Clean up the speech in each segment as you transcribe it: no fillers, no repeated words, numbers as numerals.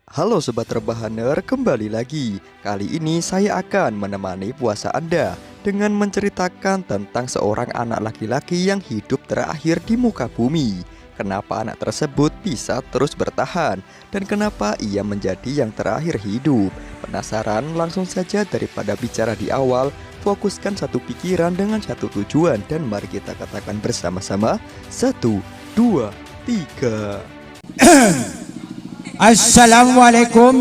Halo Sobat Rebahaner, kembali lagi. Kali ini saya akan menemani puasa Anda dengan menceritakan tentang seorang anak laki-laki yang hidup terakhir di muka bumi. Kenapa anak tersebut bisa terus bertahan dan kenapa ia menjadi yang terakhir hidup? Penasaran? Langsung saja daripada bicara di awal, fokuskan satu pikiran dengan satu tujuan dan mari kita katakan bersama-sama. 1, 2, 3. Assalamualaikum.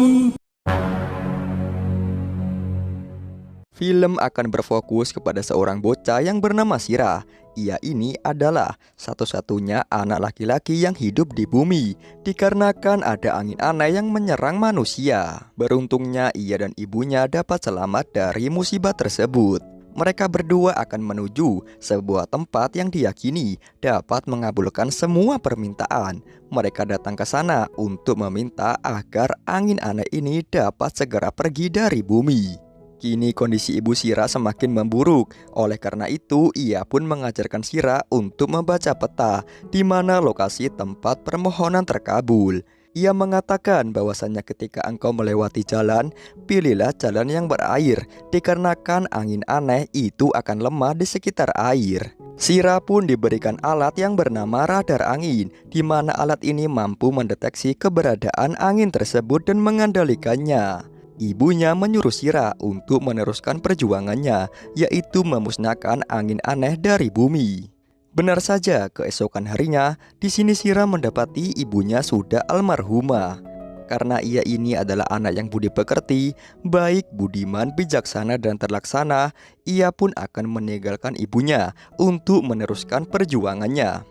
Film akan berfokus kepada seorang bocah yang bernama Sirah. Ia ini adalah satu-satunya anak laki-laki yang hidup di bumi, dikarenakan ada angin aneh yang menyerang manusia. Beruntungnya ia dan ibunya dapat selamat dari musibah tersebut. Mereka berdua akan menuju sebuah tempat yang diyakini dapat mengabulkan semua permintaan. Mereka datang ke sana untuk meminta agar angin aneh ini dapat segera pergi dari bumi. Kini kondisi ibu Sirah semakin memburuk. Oleh karena itu, ia pun mengajarkan Sirah untuk membaca peta di mana lokasi tempat permohonan terkabul. Ia mengatakan bahwasannya ketika engkau melewati jalan, pilihlah jalan yang berair, dikarenakan angin aneh itu akan lemah di sekitar air. Sirah pun diberikan alat yang bernama radar angin, di mana alat ini mampu mendeteksi keberadaan angin tersebut dan mengendalikannya. Ibunya menyuruh Sirah untuk meneruskan perjuangannya, yaitu memusnahkan angin aneh dari bumi. Benar saja, keesokan harinya, di sini Sirah mendapati ibunya sudah almarhumah. Karena ia ini adalah anak yang budi pekerti, baik, budiman, bijaksana, dan terlaksana, ia pun akan meninggalkan ibunya untuk meneruskan perjuangannya.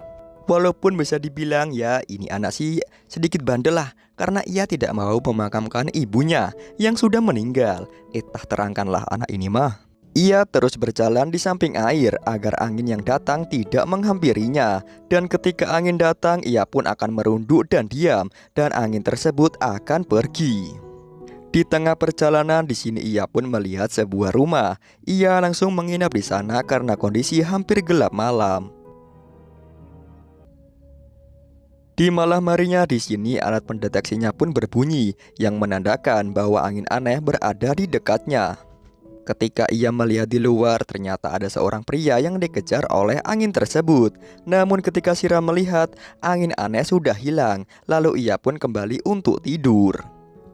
Walaupun bisa dibilang ya ini anak sih sedikit bandel lah, karena ia tidak mau memakamkan ibunya yang sudah meninggal. Terangkanlah anak ini mah. Ia terus berjalan di samping air agar angin yang datang tidak menghampirinya. Dan ketika angin datang, ia pun akan merunduk dan diam, dan angin tersebut akan pergi. Di tengah perjalanan di sini ia pun melihat sebuah rumah. Ia langsung menginap di sana karena kondisi hampir gelap malam. Di malam harinya di sini alat pendeteksinya pun berbunyi yang menandakan bahwa angin aneh berada di dekatnya. Ketika ia melihat di luar, ternyata ada seorang pria yang dikejar oleh angin tersebut. Namun ketika Sirah melihat, angin aneh sudah hilang, lalu ia pun kembali untuk tidur.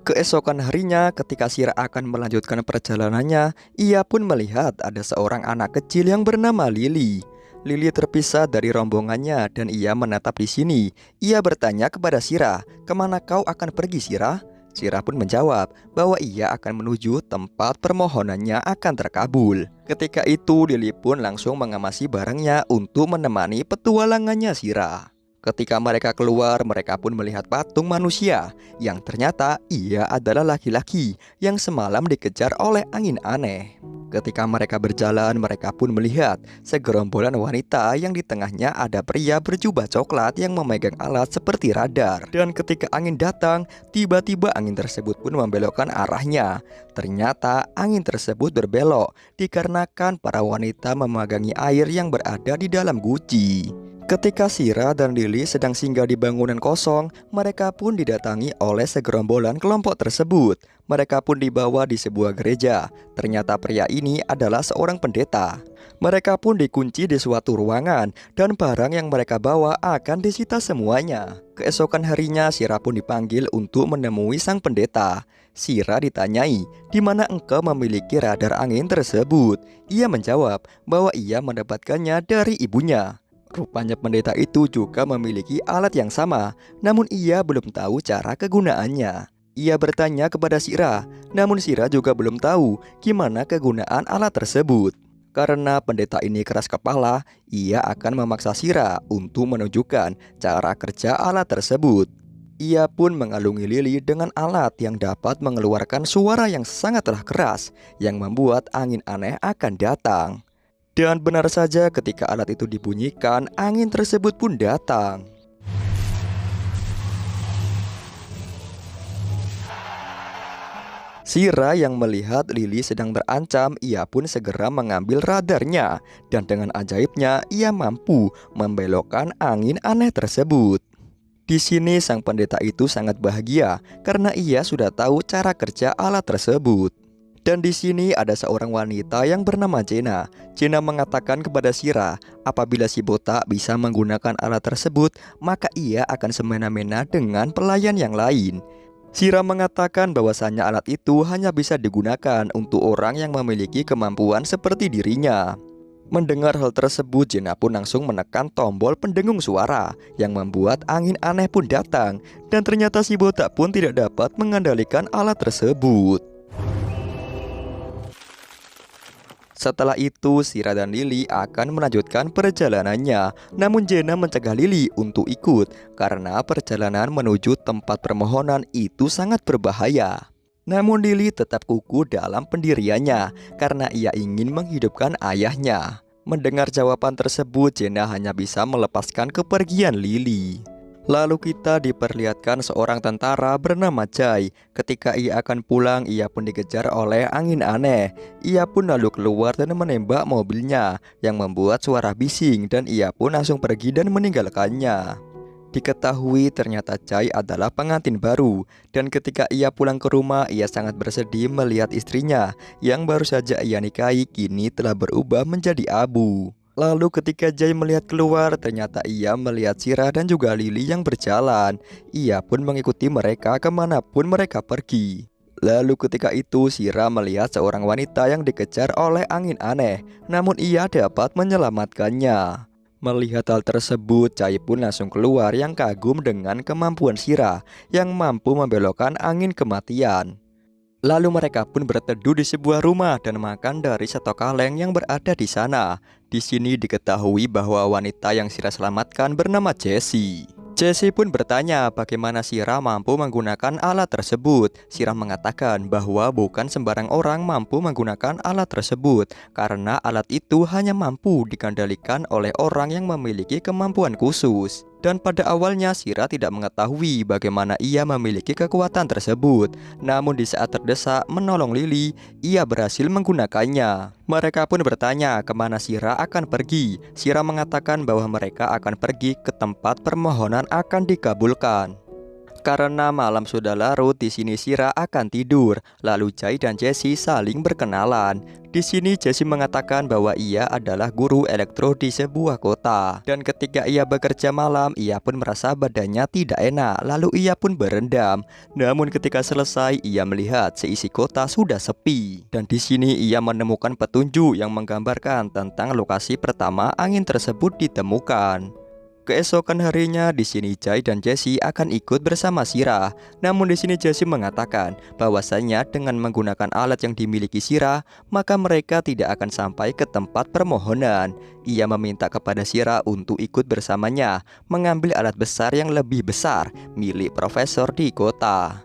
Keesokan harinya, ketika Sirah akan melanjutkan perjalanannya, ia pun melihat ada seorang anak kecil yang bernama Lili. Lili terpisah dari rombongannya dan ia menatap di sini. Ia bertanya kepada Sirah, "Kemana kau akan pergi, Sirah?" Sirah pun menjawab bahwa ia akan menuju tempat permohonannya akan terkabul. Ketika itu Lili pun langsung mengemasi barangnya untuk menemani petualangannya Sirah. Ketika mereka keluar, mereka pun melihat patung manusia yang ternyata ia adalah laki-laki yang semalam dikejar oleh angin aneh. Ketika mereka berjalan, mereka pun melihat segerombolan wanita yang di tengahnya ada pria berjubah coklat yang memegang alat seperti radar. Dan ketika angin datang, tiba-tiba angin tersebut pun membelokkan arahnya. Ternyata angin tersebut berbelok dikarenakan para wanita memegangi air yang berada di dalam guci. Ketika Sirah dan Lili sedang singgah di bangunan kosong, mereka pun didatangi oleh segerombolan kelompok tersebut. Mereka pun dibawa di sebuah gereja. Ternyata pria ini adalah seorang pendeta. Mereka pun dikunci di suatu ruangan dan barang yang mereka bawa akan disita semuanya. Keesokan harinya Sirah pun dipanggil untuk menemui sang pendeta. Sirah ditanyai, "Di mana engkau memiliki radar angin tersebut?" Ia menjawab bahwa ia mendapatkannya dari ibunya. Rupanya pendeta itu juga memiliki alat yang sama, namun ia belum tahu cara kegunaannya. Ia bertanya kepada Sirah, namun Sirah juga belum tahu gimana kegunaan alat tersebut. Karena pendeta ini keras kepala, ia akan memaksa Sirah untuk menunjukkan cara kerja alat tersebut. Ia pun mengalungi Lili dengan alat yang dapat mengeluarkan suara yang sangatlah keras, yang membuat angin aneh akan datang. Dan benar saja ketika alat itu dibunyikan, angin tersebut pun datang. Sirah yang melihat Lili sedang terancam, ia pun segera mengambil radarnya. Dan dengan ajaibnya, ia mampu membelokkan angin aneh tersebut. Di sini sang pendeta itu sangat bahagia karena ia sudah tahu cara kerja alat tersebut. Dan di sini ada seorang wanita yang bernama Jenna. Jenna mengatakan kepada Shira, apabila si botak bisa menggunakan alat tersebut, maka ia akan semena-mena dengan pelayan yang lain. Shira mengatakan bahwasanya alat itu hanya bisa digunakan untuk orang yang memiliki kemampuan seperti dirinya. Mendengar hal tersebut, Jenna pun langsung menekan tombol pendengung suara yang membuat angin aneh pun datang. Dan ternyata si botak pun tidak dapat mengendalikan alat tersebut. Setelah itu, Shira dan Lily akan melanjutkan perjalanannya. Namun Jenna mencegah Lily untuk ikut karena perjalanan menuju tempat permohonan itu sangat berbahaya. Namun Lily tetap kukuh dalam pendiriannya karena ia ingin menghidupkan ayahnya. Mendengar jawaban tersebut, Jenna hanya bisa melepaskan kepergian Lily. Lalu kita diperlihatkan seorang tentara bernama Jay. Ketika ia akan pulang, ia pun dikejar oleh angin aneh. Ia pun lalu keluar dan menembak mobilnya yang membuat suara bising, dan ia pun langsung pergi dan meninggalkannya. Diketahui ternyata Jay adalah pengantin baru, dan ketika ia pulang ke rumah, ia sangat bersedih melihat istrinya yang baru saja ia nikahi kini telah berubah menjadi abu. Lalu ketika Jay melihat keluar, ternyata ia melihat Shira dan juga Lily yang berjalan. Ia pun mengikuti mereka kemanapun mereka pergi. Lalu ketika itu Shira melihat seorang wanita yang dikejar oleh angin aneh, namun ia dapat menyelamatkannya. Melihat hal tersebut, Jay pun langsung keluar yang kagum dengan kemampuan Shira yang mampu membelokkan angin kematian. Lalu mereka pun berteduh di sebuah rumah dan makan dari satu kaleng yang berada di sana. Di sini diketahui bahwa wanita yang Shira selamatkan bernama Jessie. Jessie pun bertanya bagaimana Shira mampu menggunakan alat tersebut. Shira mengatakan bahwa bukan sembarang orang mampu menggunakan alat tersebut karena alat itu hanya mampu dikendalikan oleh orang yang memiliki kemampuan khusus. Dan pada awalnya Shira tidak mengetahui bagaimana ia memiliki kekuatan tersebut. Namun di saat terdesak menolong Lily, ia berhasil menggunakannya. Mereka pun bertanya kemana Shira akan pergi. Shira mengatakan bahwa mereka akan pergi ke tempat permohonan akan dikabulkan. Karena malam sudah larut, di sini Shira akan tidur. Lalu Jay dan Jessie saling berkenalan. Di sini Jessie mengatakan bahwa ia adalah guru elektro di sebuah kota. Dan ketika ia bekerja malam, ia pun merasa badannya tidak enak. Lalu ia pun berendam. Namun ketika selesai, ia melihat seisi kota sudah sepi. Dan di sini ia menemukan petunjuk yang menggambarkan tentang lokasi pertama angin tersebut ditemukan. Keesokan harinya, di sini Jay dan Jessie akan ikut bersama Shira. Namun di sini Jessie mengatakan bahwasanya dengan menggunakan alat yang dimiliki Shira, maka mereka tidak akan sampai ke tempat permohonan. Ia meminta kepada Shira untuk ikut bersamanya mengambil alat besar yang lebih besar milik profesor di kota.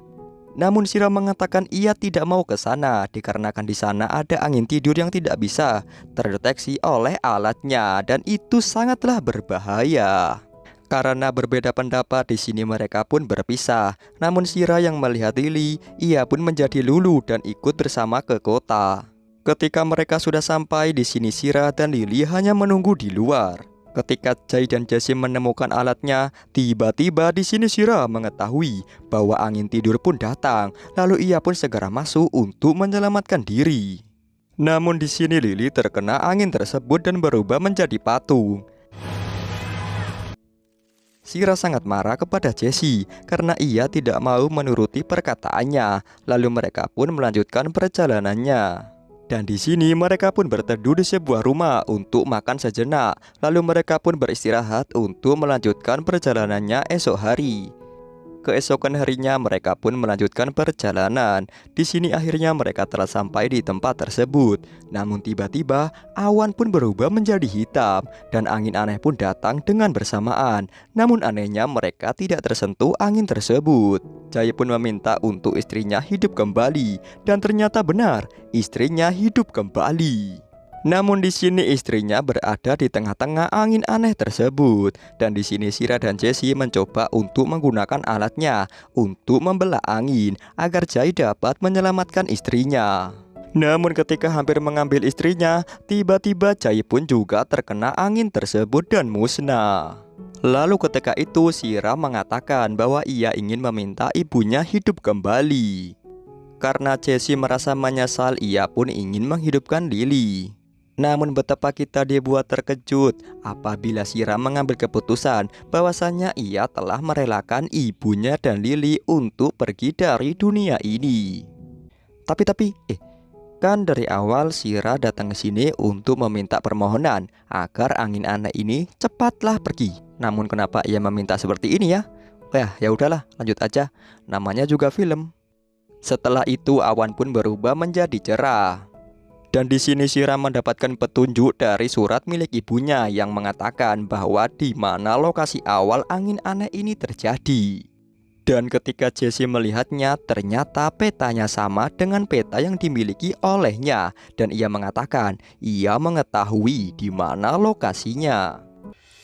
Namun Shira mengatakan ia tidak mau ke sana dikarenakan di sana ada angin tidur yang tidak bisa terdeteksi oleh alatnya dan itu sangatlah berbahaya. Karena berbeda pendapat, di sini mereka pun berpisah. Namun Shira yang melihat Lily, ia pun menjadi lulu dan ikut bersama ke kota. Ketika mereka sudah sampai, di sini Shira dan Lily hanya menunggu di luar. Ketika Jay dan Jessie menemukan alatnya, tiba-tiba di sini Shira mengetahui bahwa angin tidur pun datang. Lalu ia pun segera masuk untuk menyelamatkan diri. Namun di sini Lily terkena angin tersebut dan berubah menjadi patung. Shira sangat marah kepada Jessie karena ia tidak mau menuruti perkataannya. Lalu mereka pun melanjutkan perjalanannya. Dan di sini mereka pun berteduh di sebuah rumah untuk makan sejenak. Lalu mereka pun beristirahat untuk melanjutkan perjalanannya esok hari. Keesokan harinya mereka pun melanjutkan perjalanan. Di sini akhirnya mereka telah sampai di tempat tersebut. Namun tiba-tiba awan pun berubah menjadi hitam dan angin aneh pun datang dengan bersamaan. Namun anehnya mereka tidak tersentuh angin tersebut. Jay pun meminta untuk istrinya hidup kembali dan ternyata benar, istrinya hidup kembali. Namun di sini istrinya berada di tengah-tengah angin aneh tersebut. Dan di sini Shira dan Jessie mencoba untuk menggunakan alatnya untuk membelah angin agar Jay dapat menyelamatkan istrinya. Namun ketika hampir mengambil istrinya, tiba-tiba Jay pun juga terkena angin tersebut dan musnah. Lalu ketika itu Shira mengatakan bahwa ia ingin meminta ibunya hidup kembali. Karena Jessie merasa menyesal, ia pun ingin menghidupkan Lily. Namun betapa kita dibuat terkejut apabila Shira mengambil keputusan bahwasannya ia telah merelakan ibunya dan Lily untuk pergi dari dunia ini. Tapi, kan dari awal Shira datang ke sini untuk meminta permohonan agar angin aneh ini cepatlah pergi. Namun kenapa ia meminta seperti ini ya? Ya udahlah, lanjut aja. Namanya juga film. Setelah itu awan pun berubah menjadi cerah. Dan di sini Shira mendapatkan petunjuk dari surat milik ibunya yang mengatakan bahwa di mana lokasi awal angin aneh ini terjadi. Dan ketika Jessie melihatnya, ternyata petanya sama dengan peta yang dimiliki olehnya, dan ia mengatakan ia mengetahui di mana lokasinya.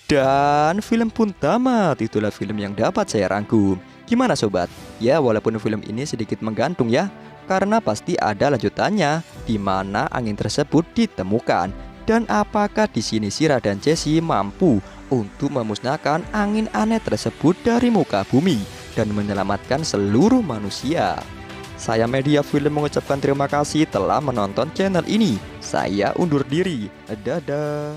Dan film pun tamat. Itulah film yang dapat saya rangkum. Gimana sobat? Ya walaupun film ini sedikit menggantung ya, karena pasti ada lanjutannya di mana angin tersebut ditemukan. Dan apakah di sini Shira dan Jessie mampu untuk memusnahkan angin aneh tersebut dari muka bumi dan menyelamatkan seluruh manusia? Saya Media Film mengucapkan terima kasih telah menonton channel ini. Saya undur diri. Dadah.